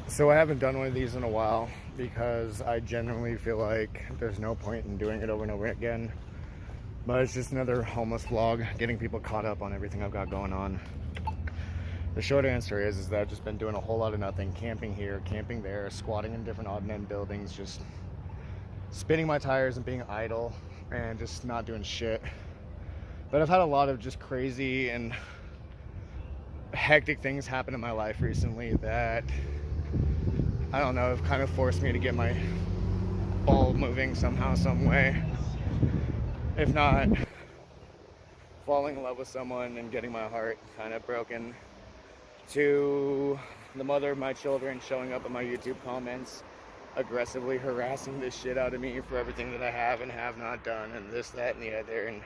So I haven't done one of these in a while because I genuinely feel like there's no point in doing it over and over again. But it's just another homeless vlog, getting people caught up on everything I've got going on. The short answer is that I've just been doing a whole lot of nothing, camping here, camping there, squatting in different odd end buildings, just spinning my tires and being idle and just not doing shit. But I've had a lot of just crazy and hectic things happen in my life recently that I don't know, have kind of forced me to get my ball moving somehow, some way. If not, falling in love with someone and getting my heart kind of broken, to the mother of my children showing up in my YouTube comments, aggressively harassing the shit out of me for everything that I have and have not done, and this, that, and the other, and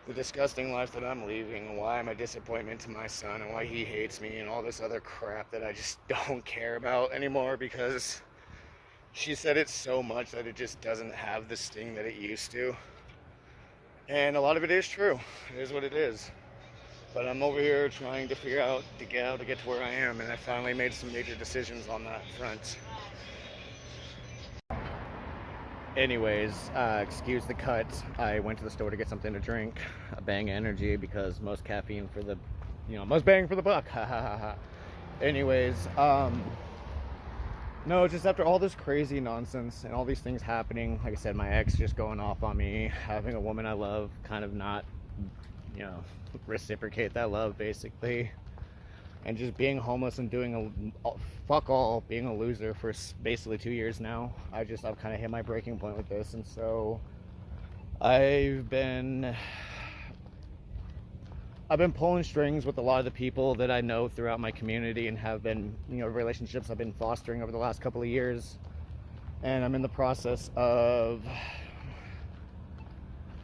the disgusting life that I'm leaving, and why I'm a disappointment to my son, and why he hates me, and all this other crap that I just don't care about anymore because she said it so much that it just doesn't have the sting that it used to. And a lot of it is true. It is what it is. But I'm over here trying to figure out to get to where I am, and I finally made some major decisions on that front. Anyways, excuse the cut. I went to the store to get something to drink, a Bang Energy, because most caffeine for the, most bang for the buck. Ha ha ha ha. Anyways, no, just after all this crazy nonsense and all these things happening, like I said, my ex just going off on me, having a woman I love kind of not, reciprocate that love, basically, and just being homeless and doing fuck all, being a loser for basically 2 years now. I've kind of hit my breaking point with this, and so I've been pulling strings with a lot of the people that I know throughout my community, and have been, relationships I've been fostering over the last couple of years. And I'm in the process of,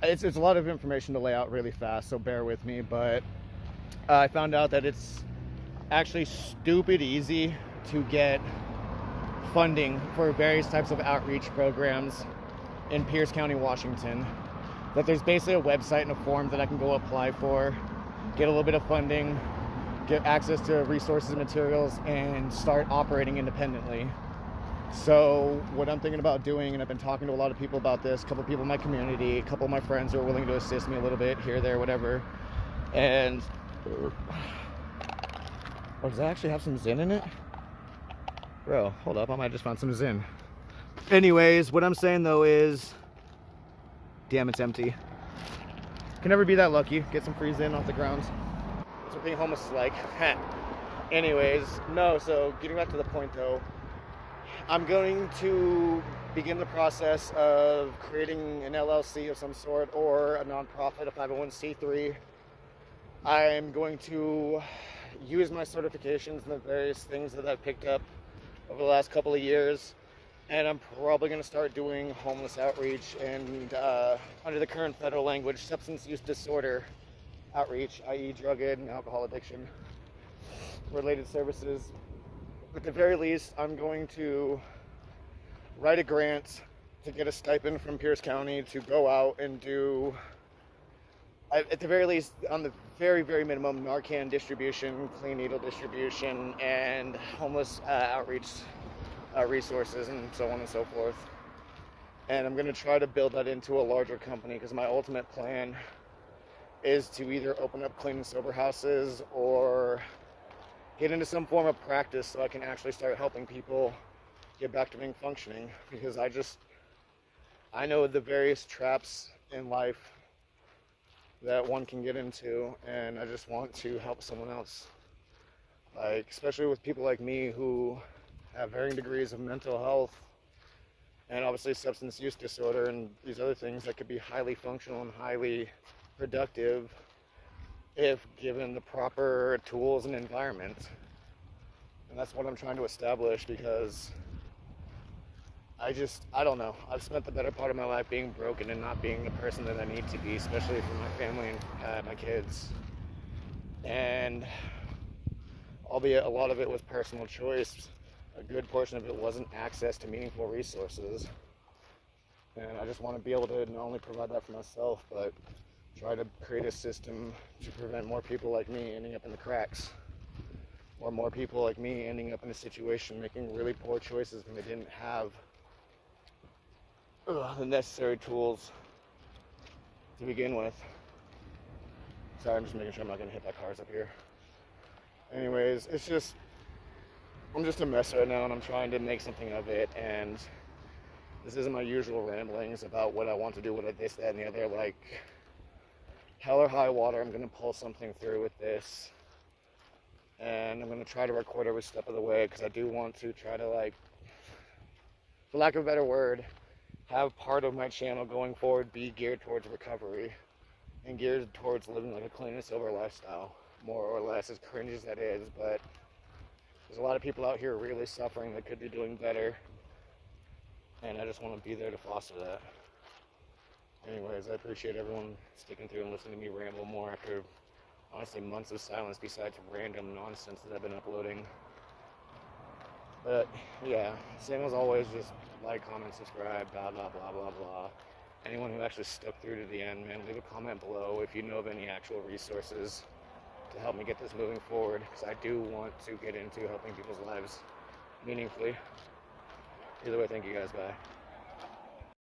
it's a lot of information to lay out really fast, so bear with me, but I found out that it's actually stupid easy to get funding for various types of outreach programs in Pierce County, Washington. That there's basically a website and a form that I can go apply for, get a little bit of funding, get access to resources and materials, and start operating independently. So what I'm thinking about doing, and I've been talking to a lot of people about this, a couple of people in my community, a couple of my friends who are willing to assist me a little bit here, there, whatever. And does that actually have some Zyn in it? Bro, hold up, I might just found some Zyn. Anyways, what I'm saying though is, damn, it's empty. Can never be that lucky. Get some free Zyn off the ground. That's what being homeless is like. Anyways, no, so getting back to the point though, I'm going to begin the process of creating an LLC of some sort, or a nonprofit, a 501c3. I'm going to use my certifications and the various things that I've picked up over the last couple of years, and I'm probably going to start doing homeless outreach and, under the current federal language, substance use disorder outreach, i.e. drug and alcohol addiction related services. At the very least, I'm going to write a grant to get a stipend from Pierce County to go out and do, at the very least, on the very, very minimum, Narcan distribution, clean needle distribution, and homeless outreach resources, and so on and so forth. And I'm going to try to build that into a larger company, because my ultimate plan is to either open up clean and sober houses or get into some form of practice so I can actually start helping people get back to being functioning, because I know the various traps in life that one can get into, and I just want to help someone else, like, especially with people like me who have varying degrees of mental health and obviously substance use disorder and these other things that could be highly functional and highly productive if given the proper tools and environment. And that's what I'm trying to establish, because I don't know. I've spent the better part of my life being broken and not being the person that I need to be, especially for my family and my kids. And albeit a lot of it was personal choice, a good portion of it wasn't access to meaningful resources. And I just want to be able to not only provide that for myself, but try to create a system to prevent more people like me ending up in the cracks. or more people like me ending up in a situation making really poor choices when they didn't have the necessary tools to begin with. Sorry, I'm just making sure I'm not going to hit by cars up here. Anyways, I'm just a mess right now, and I'm trying to make something of it, and this isn't my usual ramblings about what I want to do, what this, that, and the other. Like, hell or high water, I'm going to pull something through with this, and I'm going to try to record every step of the way, because I do want to try to, like, for lack of a better word, have part of my channel going forward be geared towards recovery, and geared towards living like a clean and sober lifestyle, more or less, as cringe as that is. But there's a lot of people out here really suffering that could be doing better, and I just want to be there to foster that. Anyways, I appreciate everyone sticking through and listening to me ramble more after, honestly, months of silence besides random nonsense that I've been uploading. But yeah, same as always, just like, comment, subscribe, blah, blah, blah, blah, blah. Anyone who actually stuck through to the end, man, leave a comment below if you know of any actual resources to help me get this moving forward, because I do want to get into helping people's lives meaningfully. Either way, thank you guys, bye.